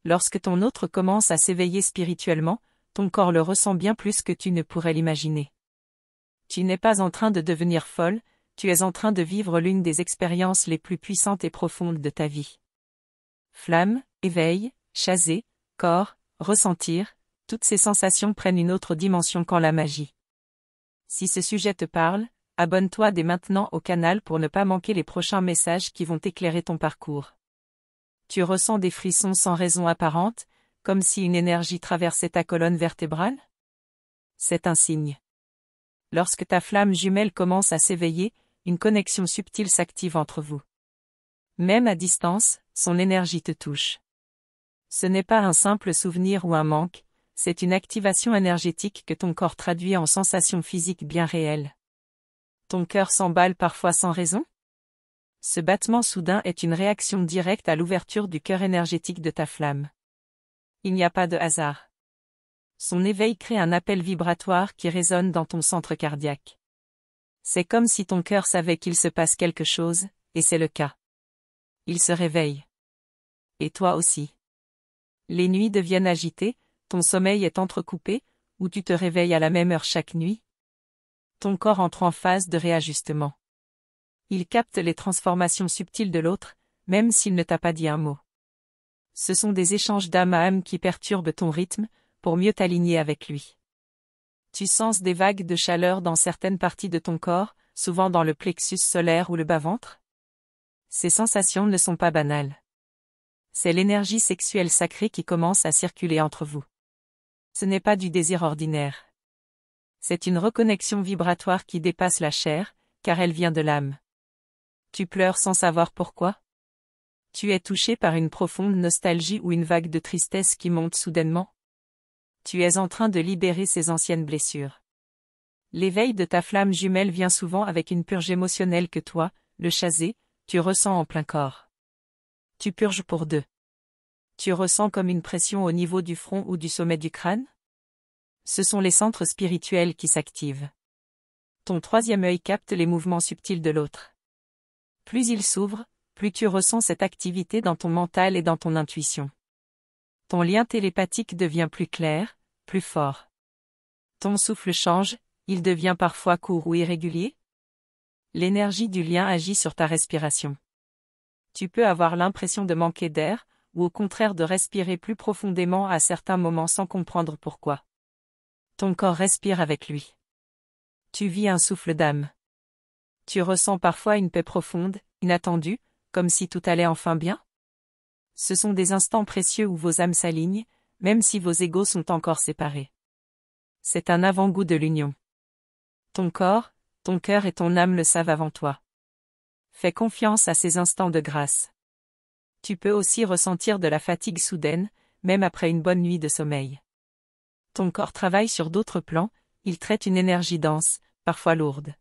Lorsque ton autre commence à s'éveiller spirituellement, ton corps le ressent bien plus que tu ne pourrais l'imaginer. Tu n'es pas en train de devenir folle, tu es en train de vivre l'une des expériences les plus puissantes et profondes de ta vie. Flamme, éveil, chaser, corps, ressentir, toutes ces sensations prennent une autre dimension qu'en la magie. Si ce sujet te parle, abonne-toi dès maintenant au canal pour ne pas manquer les prochains messages qui vont éclairer ton parcours. Tu ressens des frissons sans raison apparente, comme si une énergie traversait ta colonne vertébrale? C'est un signe. Lorsque ta flamme jumelle commence à s'éveiller, une connexion subtile s'active entre vous. Même à distance, son énergie te touche. Ce n'est pas un simple souvenir ou un manque, c'est une activation énergétique que ton corps traduit en sensations physiques bien réelles. Ton cœur s'emballe parfois sans raison? Ce battement soudain est une réaction directe à l'ouverture du cœur énergétique de ta flamme. Il n'y a pas de hasard. Son éveil crée un appel vibratoire qui résonne dans ton centre cardiaque. C'est comme si ton cœur savait qu'il se passe quelque chose, et c'est le cas. Il se réveille. Et toi aussi. Les nuits deviennent agitées, ton sommeil est entrecoupé, ou tu te réveilles à la même heure chaque nuit. Ton corps entre en phase de réajustement. Il capte les transformations subtiles de l'autre, même s'il ne t'a pas dit un mot. Ce sont des échanges d'âme à âme qui perturbent ton rythme, pour mieux t'aligner avec lui. Tu sens des vagues de chaleur dans certaines parties de ton corps, souvent dans le plexus solaire ou le bas-ventre? Ces sensations ne sont pas banales. C'est l'énergie sexuelle sacrée qui commence à circuler entre vous. Ce n'est pas du désir ordinaire. C'est une reconnexion vibratoire qui dépasse la chair, car elle vient de l'âme. Tu pleures sans savoir pourquoi? Tu es touché par une profonde nostalgie ou une vague de tristesse qui monte soudainement? Tu es en train de libérer ces anciennes blessures. L'éveil de ta flamme jumelle vient souvent avec une purge émotionnelle que toi, le chasé, tu ressens en plein corps. Tu purges pour deux. Tu ressens comme une pression au niveau du front ou du sommet du crâne? Ce sont les centres spirituels qui s'activent. Ton troisième œil capte les mouvements subtils de l'autre. Plus il s'ouvre, plus tu ressens cette activité dans ton mental et dans ton intuition. Ton lien télépathique devient plus clair, plus fort. Ton souffle change, il devient parfois court ou irrégulier. L'énergie du lien agit sur ta respiration. Tu peux avoir l'impression de manquer d'air, ou au contraire de respirer plus profondément à certains moments sans comprendre pourquoi. Ton corps respire avec lui. Tu vis un souffle d'âme. Tu ressens parfois une paix profonde, inattendue, comme si tout allait enfin bien? Ce sont des instants précieux où vos âmes s'alignent, même si vos égos sont encore séparés. C'est un avant-goût de l'union. Ton corps, ton cœur et ton âme le savent avant toi. Fais confiance à ces instants de grâce. Tu peux aussi ressentir de la fatigue soudaine, même après une bonne nuit de sommeil. Ton corps travaille sur d'autres plans, il traite une énergie dense, parfois lourde.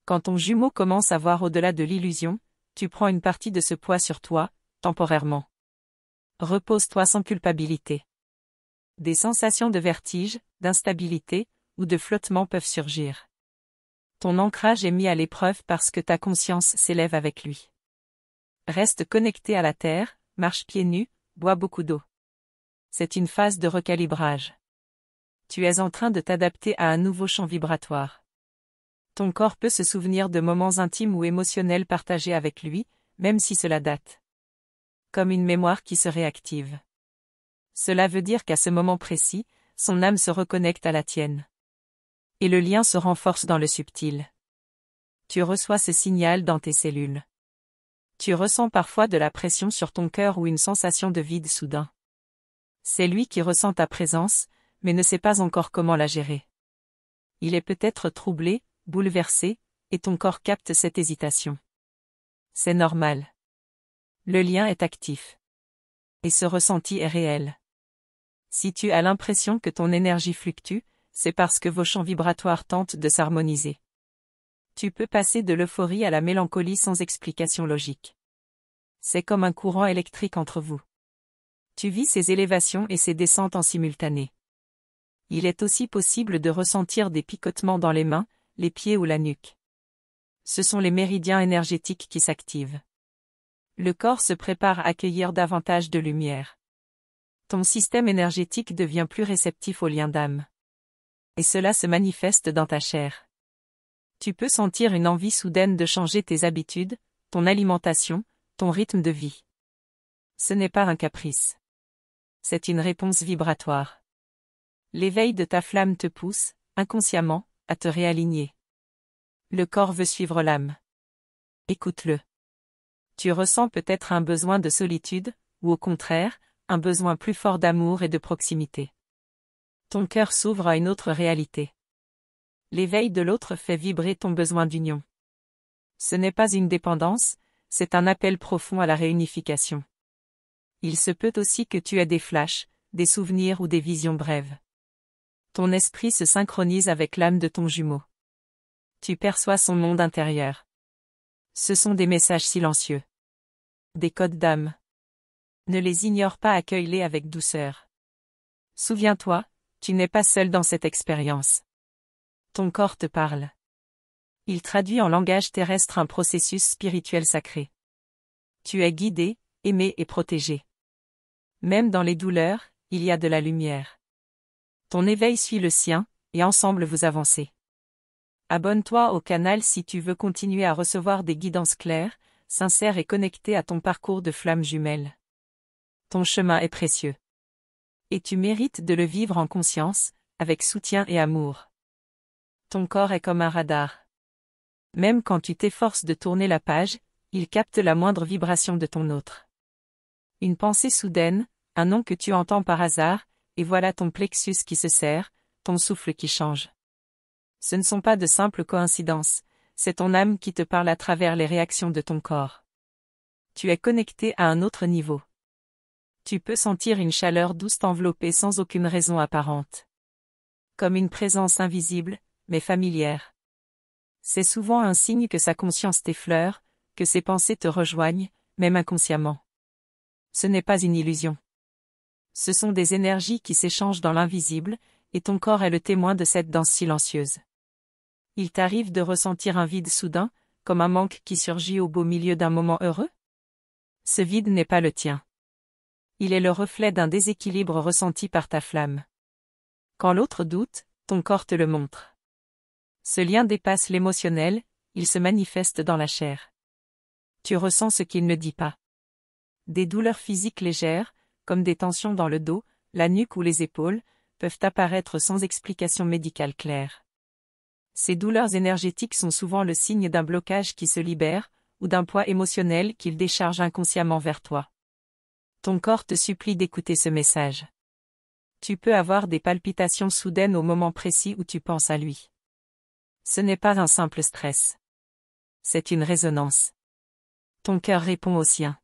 Quand ton jumeau commence à voir au-delà de l'illusion, tu prends une partie de ce poids sur toi, temporairement. Repose-toi sans culpabilité. Des sensations de vertige, d'instabilité, ou de flottement peuvent surgir. Ton ancrage est mis à l'épreuve parce que ta conscience s'élève avec lui. Reste connecté à la terre, marche pieds nus, bois beaucoup d'eau. C'est une phase de recalibrage. Tu es en train de t'adapter à un nouveau champ vibratoire. Ton corps peut se souvenir de moments intimes ou émotionnels partagés avec lui, même si cela date. Comme une mémoire qui se réactive. Cela veut dire qu'à ce moment précis, son âme se reconnecte à la tienne. Et le lien se renforce dans le subtil. Tu reçois ce signal dans tes cellules. Tu ressens parfois de la pression sur ton cœur ou une sensation de vide soudain. C'est lui qui ressent ta présence, mais ne sait pas encore comment la gérer. Il est peut-être troublé, bouleversé, et ton corps capte cette hésitation. C'est normal. Le lien est actif. Et ce ressenti est réel. Si tu as l'impression que ton énergie fluctue, c'est parce que vos champs vibratoires tentent de s'harmoniser. Tu peux passer de l'euphorie à la mélancolie sans explication logique. C'est comme un courant électrique entre vous. Tu vis ces élévations et ces descentes en simultané. Il est aussi possible de ressentir des picotements dans les mains, les pieds ou la nuque. Ce sont les méridiens énergétiques qui s'activent. Le corps se prépare à accueillir davantage de lumière. Ton système énergétique devient plus réceptif aux liens d'âme. Et cela se manifeste dans ta chair. Tu peux sentir une envie soudaine de changer tes habitudes, ton alimentation, ton rythme de vie. Ce n'est pas un caprice. C'est une réponse vibratoire. L'éveil de ta flamme te pousse, inconsciemment, à te réaligner. Le corps veut suivre l'âme. Écoute-le. Tu ressens peut-être un besoin de solitude, ou au contraire, un besoin plus fort d'amour et de proximité. Ton cœur s'ouvre à une autre réalité. L'éveil de l'autre fait vibrer ton besoin d'union. Ce n'est pas une dépendance, c'est un appel profond à la réunification. Il se peut aussi que tu aies des flashs, des souvenirs ou des visions brèves. Ton esprit se synchronise avec l'âme de ton jumeau. Tu perçois son monde intérieur. Ce sont des messages silencieux. Des codes d'âme. Ne les ignore pas, accueille-les avec douceur. Souviens-toi, tu n'es pas seul dans cette expérience. Ton corps te parle. Il traduit en langage terrestre un processus spirituel sacré. Tu es guidé, aimé et protégé. Même dans les douleurs, il y a de la lumière. Ton éveil suit le sien, et ensemble vous avancez. Abonne-toi au canal si tu veux continuer à recevoir des guidances claires, sincères et connectées à ton parcours de flamme jumelle. Ton chemin est précieux. Et tu mérites de le vivre en conscience, avec soutien et amour. Ton corps est comme un radar. Même quand tu t'efforces de tourner la page, il capte la moindre vibration de ton autre. Une pensée soudaine, un nom que tu entends par hasard, et voilà ton plexus qui se serre, ton souffle qui change. Ce ne sont pas de simples coïncidences, c'est ton âme qui te parle à travers les réactions de ton corps. Tu es connecté à un autre niveau. Tu peux sentir une chaleur douce t'envelopper sans aucune raison apparente. Comme une présence invisible, mais familière. C'est souvent un signe que sa conscience t'effleure, que ses pensées te rejoignent, même inconsciemment. Ce n'est pas une illusion. Ce sont des énergies qui s'échangent dans l'invisible, et ton corps est le témoin de cette danse silencieuse. Il t'arrive de ressentir un vide soudain, comme un manque qui surgit au beau milieu d'un moment heureux? Ce vide n'est pas le tien. Il est le reflet d'un déséquilibre ressenti par ta flamme. Quand l'autre doute, ton corps te le montre. Ce lien dépasse l'émotionnel, il se manifeste dans la chair. Tu ressens ce qu'il ne dit pas. Des douleurs physiques légères, comme des tensions dans le dos, la nuque ou les épaules, peuvent apparaître sans explication médicale claire. Ces douleurs énergétiques sont souvent le signe d'un blocage qui se libère, ou d'un poids émotionnel qu'il décharge inconsciemment vers toi. Ton corps te supplie d'écouter ce message. Tu peux avoir des palpitations soudaines au moment précis où tu penses à lui. Ce n'est pas un simple stress. C'est une résonance. Ton cœur répond au sien.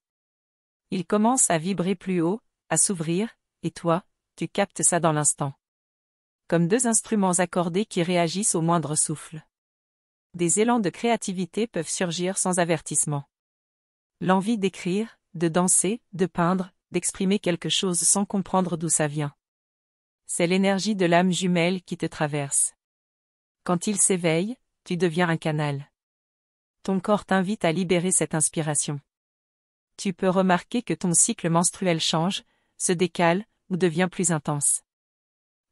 Il commence à vibrer plus haut, à s'ouvrir, et toi, tu captes ça dans l'instant. Comme deux instruments accordés qui réagissent au moindre souffle. Des élans de créativité peuvent surgir sans avertissement. L'envie d'écrire, de danser, de peindre, d'exprimer quelque chose sans comprendre d'où ça vient. C'est l'énergie de l'âme jumelle qui te traverse. Quand il s'éveille, tu deviens un canal. Ton corps t'invite à libérer cette inspiration. Tu peux remarquer que ton cycle menstruel change, se décale, ou devient plus intense.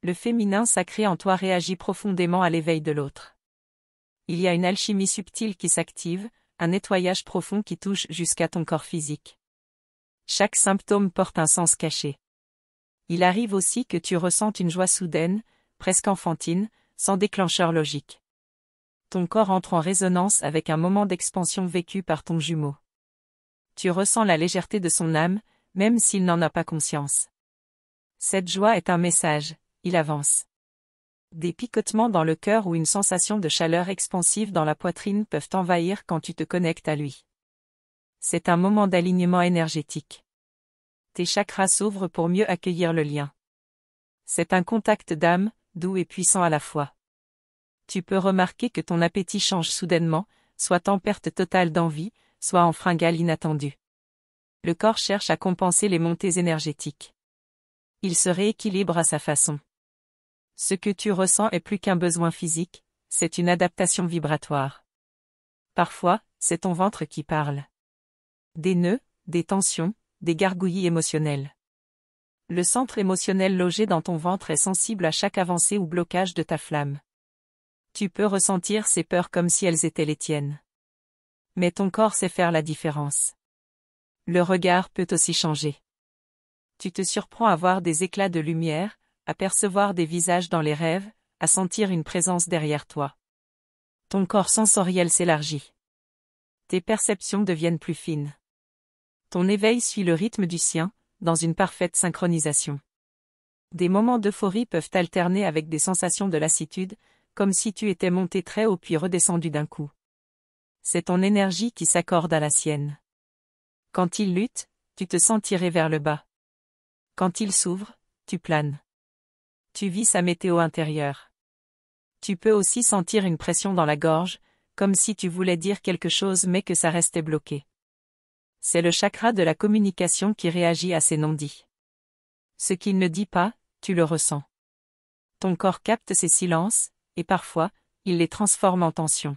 Le féminin sacré en toi réagit profondément à l'éveil de l'autre. Il y a une alchimie subtile qui s'active, un nettoyage profond qui touche jusqu'à ton corps physique. Chaque symptôme porte un sens caché. Il arrive aussi que tu ressentes une joie soudaine, presque enfantine, sans déclencheur logique. Ton corps entre en résonance avec un moment d'expansion vécu par ton jumeau. Tu ressens la légèreté de son âme, même s'il n'en a pas conscience. Cette joie est un message, il avance. Des picotements dans le cœur ou une sensation de chaleur expansive dans la poitrine peuvent t'envahir quand tu te connectes à lui. C'est un moment d'alignement énergétique. Tes chakras s'ouvrent pour mieux accueillir le lien. C'est un contact d'âme, doux et puissant à la fois. Tu peux remarquer que ton appétit change soudainement, soit en perte totale d'envie, soit en fringale inattendue. Le corps cherche à compenser les montées énergétiques. Il se rééquilibre à sa façon. Ce que tu ressens est plus qu'un besoin physique, c'est une adaptation vibratoire. Parfois, c'est ton ventre qui parle. Des nœuds, des tensions, des gargouillis émotionnels. Le centre émotionnel logé dans ton ventre est sensible à chaque avancée ou blocage de ta flamme. Tu peux ressentir ces peurs comme si elles étaient les tiennes. Mais ton corps sait faire la différence. Le regard peut aussi changer. Tu te surprends à voir des éclats de lumière, à percevoir des visages dans les rêves, à sentir une présence derrière toi. Ton corps sensoriel s'élargit. Tes perceptions deviennent plus fines. Ton éveil suit le rythme du sien, dans une parfaite synchronisation. Des moments d'euphorie peuvent alterner avec des sensations de lassitude, comme si tu étais monté très haut puis redescendu d'un coup. C'est ton énergie qui s'accorde à la sienne. Quand il lutte, tu te sens tiré vers le bas. Quand il s'ouvre, tu planes. Tu vis sa météo intérieure. Tu peux aussi sentir une pression dans la gorge, comme si tu voulais dire quelque chose mais que ça restait bloqué. C'est le chakra de la communication qui réagit à ces non-dits. Ce qu'il ne dit pas, tu le ressens. Ton corps capte ces silences, et parfois, il les transforme en tension.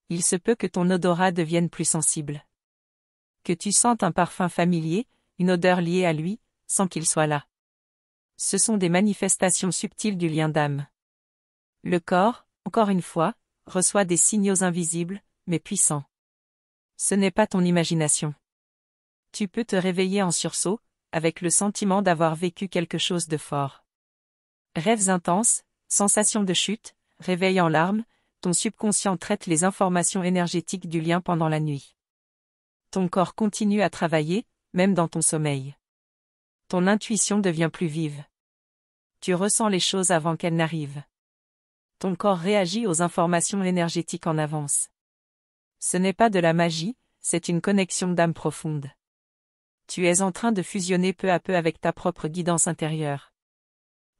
Il se peut que ton odorat devienne plus sensible. Que tu sentes un parfum familier, une odeur liée à lui, sans qu'il soit là. Ce sont des manifestations subtiles du lien d'âme. Le corps, encore une fois, reçoit des signaux invisibles, mais puissants. Ce n'est pas ton imagination. Tu peux te réveiller en sursaut, avec le sentiment d'avoir vécu quelque chose de fort. Rêves intenses, sensations de chute, réveil en larmes, ton subconscient traite les informations énergétiques du lien pendant la nuit. Ton corps continue à travailler, même dans ton sommeil. Ton intuition devient plus vive. Tu ressens les choses avant qu'elles n'arrivent. Ton corps réagit aux informations énergétiques en avance. Ce n'est pas de la magie, c'est une connexion d'âme profonde. Tu es en train de fusionner peu à peu avec ta propre guidance intérieure.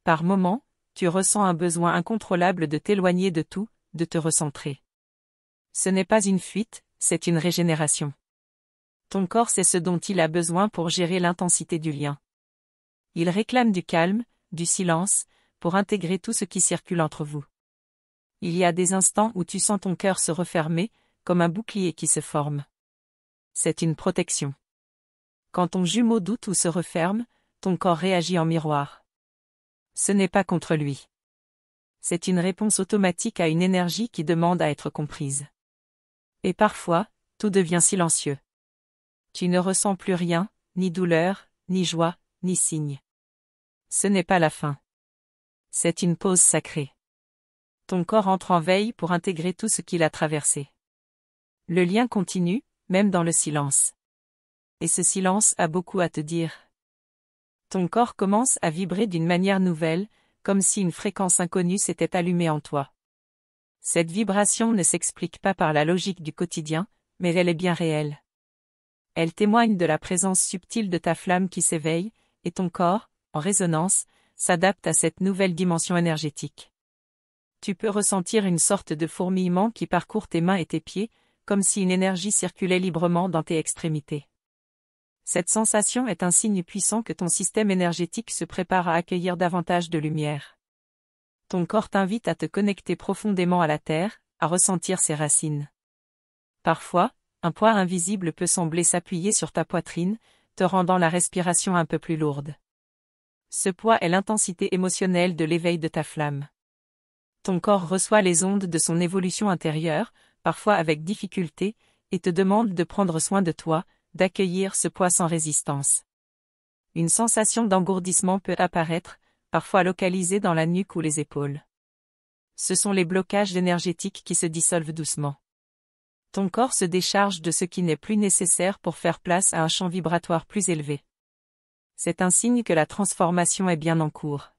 Par moments, tu ressens un besoin incontrôlable de t'éloigner de tout, de te recentrer. Ce n'est pas une fuite, c'est une régénération. Ton corps sait ce dont il a besoin pour gérer l'intensité du lien. Il réclame du calme, du silence, pour intégrer tout ce qui circule entre vous. Il y a des instants où tu sens ton cœur se refermer, comme un bouclier qui se forme. C'est une protection. Quand ton jumeau doute ou se referme, ton corps réagit en miroir. Ce n'est pas contre lui. C'est une réponse automatique à une énergie qui demande à être comprise. Et parfois, tout devient silencieux. Tu ne ressens plus rien, ni douleur, ni joie, ni signe. Ce n'est pas la fin. C'est une pause sacrée. Ton corps entre en veille pour intégrer tout ce qu'il a traversé. Le lien continue, même dans le silence. Et ce silence a beaucoup à te dire. Ton corps commence à vibrer d'une manière nouvelle, comme si une fréquence inconnue s'était allumée en toi. Cette vibration ne s'explique pas par la logique du quotidien, mais elle est bien réelle. Elle témoigne de la présence subtile de ta flamme qui s'éveille, et ton corps, en résonance, s'adapte à cette nouvelle dimension énergétique. Tu peux ressentir une sorte de fourmillement qui parcourt tes mains et tes pieds, comme si une énergie circulait librement dans tes extrémités. Cette sensation est un signe puissant que ton système énergétique se prépare à accueillir davantage de lumière. Ton corps t'invite à te connecter profondément à la terre, à ressentir ses racines. Parfois, un poids invisible peut sembler s'appuyer sur ta poitrine, te rendant la respiration un peu plus lourde. Ce poids est l'intensité émotionnelle de l'éveil de ta flamme. Ton corps reçoit les ondes de son évolution intérieure, parfois avec difficulté, et te demande de prendre soin de toi, d'accueillir ce poids sans résistance. Une sensation d'engourdissement peut apparaître, parfois localisée dans la nuque ou les épaules. Ce sont les blocages énergétiques qui se dissolvent doucement. Ton corps se décharge de ce qui n'est plus nécessaire pour faire place à un champ vibratoire plus élevé. C'est un signe que la transformation est bien en cours.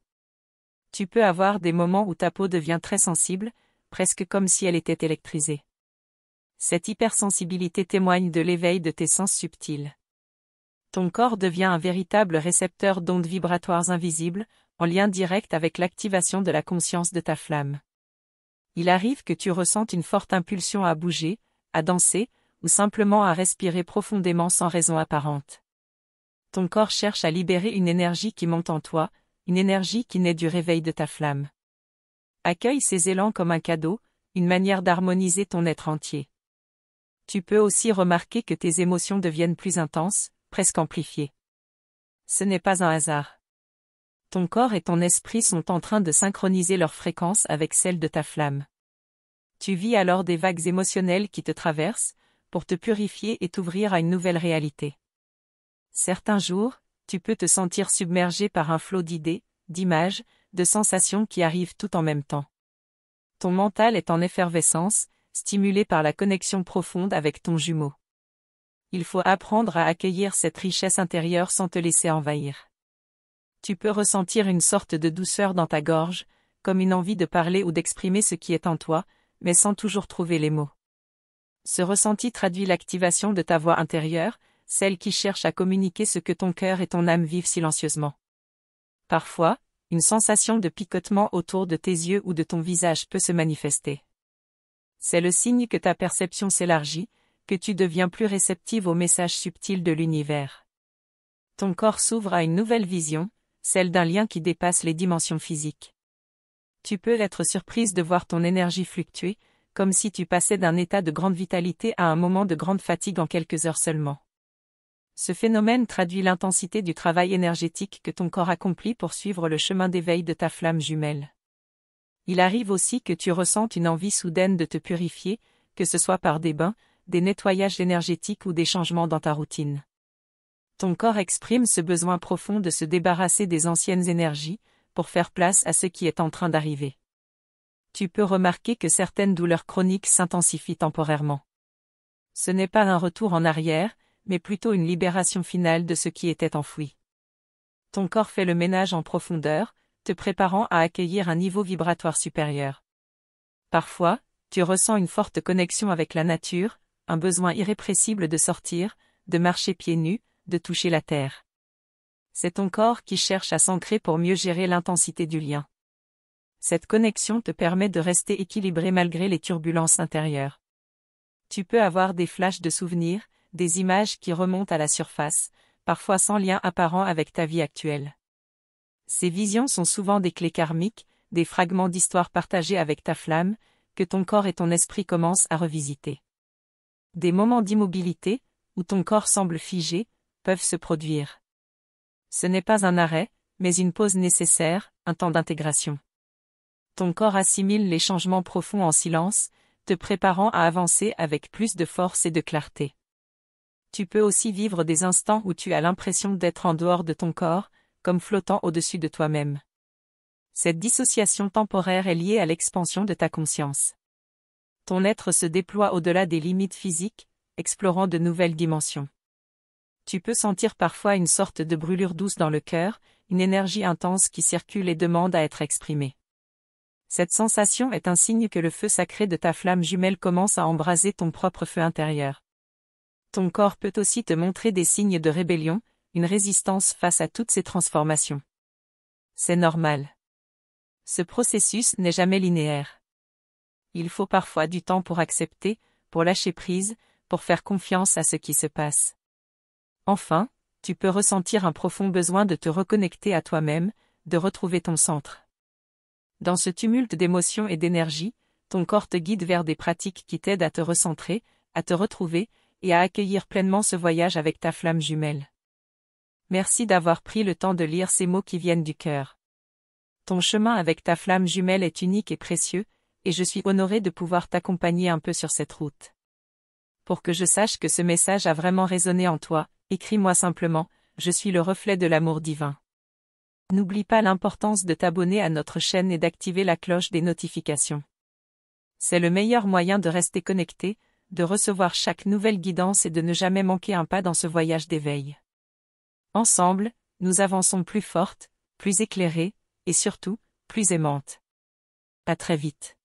Tu peux avoir des moments où ta peau devient très sensible, presque comme si elle était électrisée. Cette hypersensibilité témoigne de l'éveil de tes sens subtils. Ton corps devient un véritable récepteur d'ondes vibratoires invisibles, en lien direct avec l'activation de la conscience de ta flamme. Il arrive que tu ressentes une forte impulsion à bouger, à danser, ou simplement à respirer profondément sans raison apparente. Ton corps cherche à libérer une énergie qui monte en toi, une énergie qui naît du réveil de ta flamme. Accueille ces élans comme un cadeau, une manière d'harmoniser ton être entier. Tu peux aussi remarquer que tes émotions deviennent plus intenses, presque amplifiées. Ce n'est pas un hasard. Ton corps et ton esprit sont en train de synchroniser leur fréquence avec celle de ta flamme. Tu vis alors des vagues émotionnelles qui te traversent, pour te purifier et t'ouvrir à une nouvelle réalité. Certains jours, tu peux te sentir submergé par un flot d'idées, d'images, de sensations qui arrivent tout en même temps. Ton mental est en effervescence, stimulé par la connexion profonde avec ton jumeau. Il faut apprendre à accueillir cette richesse intérieure sans te laisser envahir. Tu peux ressentir une sorte de douceur dans ta gorge, comme une envie de parler ou d'exprimer ce qui est en toi, mais sans toujours trouver les mots. Ce ressenti traduit l'activation de ta voix intérieure, celle qui cherche à communiquer ce que ton cœur et ton âme vivent silencieusement. Parfois, une sensation de picotement autour de tes yeux ou de ton visage peut se manifester. C'est le signe que ta perception s'élargit, que tu deviens plus réceptive aux messages subtils de l'univers. Ton corps s'ouvre à une nouvelle vision, celle d'un lien qui dépasse les dimensions physiques. Tu peux être surprise de voir ton énergie fluctuer, comme si tu passais d'un état de grande vitalité à un moment de grande fatigue en quelques heures seulement. Ce phénomène traduit l'intensité du travail énergétique que ton corps accomplit pour suivre le chemin d'éveil de ta flamme jumelle. Il arrive aussi que tu ressentes une envie soudaine de te purifier, que ce soit par des bains, des nettoyages énergétiques ou des changements dans ta routine. Ton corps exprime ce besoin profond de se débarrasser des anciennes énergies, pour faire place à ce qui est en train d'arriver. Tu peux remarquer que certaines douleurs chroniques s'intensifient temporairement. Ce n'est pas un retour en arrière, mais plutôt une libération finale de ce qui était enfoui. Ton corps fait le ménage en profondeur, te préparant à accueillir un niveau vibratoire supérieur. Parfois, tu ressens une forte connexion avec la nature, un besoin irrépressible de sortir, de marcher pieds nus, de toucher la terre. C'est ton corps qui cherche à s'ancrer pour mieux gérer l'intensité du lien. Cette connexion te permet de rester équilibré malgré les turbulences intérieures. Tu peux avoir des flashs de souvenirs, des images qui remontent à la surface, parfois sans lien apparent avec ta vie actuelle. Ces visions sont souvent des clés karmiques, des fragments d'histoire partagés avec ta flamme, que ton corps et ton esprit commencent à revisiter. Des moments d'immobilité, où ton corps semble figé, peuvent se produire. Ce n'est pas un arrêt, mais une pause nécessaire, un temps d'intégration. Ton corps assimile les changements profonds en silence, te préparant à avancer avec plus de force et de clarté. Tu peux aussi vivre des instants où tu as l'impression d'être en dehors de ton corps, comme flottant au-dessus de toi-même. Cette dissociation temporaire est liée à l'expansion de ta conscience. Ton être se déploie au-delà des limites physiques, explorant de nouvelles dimensions. Tu peux sentir parfois une sorte de brûlure douce dans le cœur, une énergie intense qui circule et demande à être exprimée. Cette sensation est un signe que le feu sacré de ta flamme jumelle commence à embraser ton propre feu intérieur. Ton corps peut aussi te montrer des signes de rébellion, une résistance face à toutes ces transformations. C'est normal. Ce processus n'est jamais linéaire. Il faut parfois du temps pour accepter, pour lâcher prise, pour faire confiance à ce qui se passe. Enfin, tu peux ressentir un profond besoin de te reconnecter à toi-même, de retrouver ton centre. Dans ce tumulte d'émotions et d'énergie, ton corps te guide vers des pratiques qui t'aident à te recentrer, à te retrouver, et à accueillir pleinement ce voyage avec ta flamme jumelle. Merci d'avoir pris le temps de lire ces mots qui viennent du cœur. Ton chemin avec ta flamme jumelle est unique et précieux, et je suis honoré de pouvoir t'accompagner un peu sur cette route. Pour que je sache que ce message a vraiment résonné en toi, écris-moi simplement, je suis le reflet de l'amour divin. N'oublie pas l'importance de t'abonner à notre chaîne et d'activer la cloche des notifications. C'est le meilleur moyen de rester connecté, de recevoir chaque nouvelle guidance et de ne jamais manquer un pas dans ce voyage d'éveil. Ensemble, nous avançons plus fortes, plus éclairées, et surtout, plus aimantes. À très vite.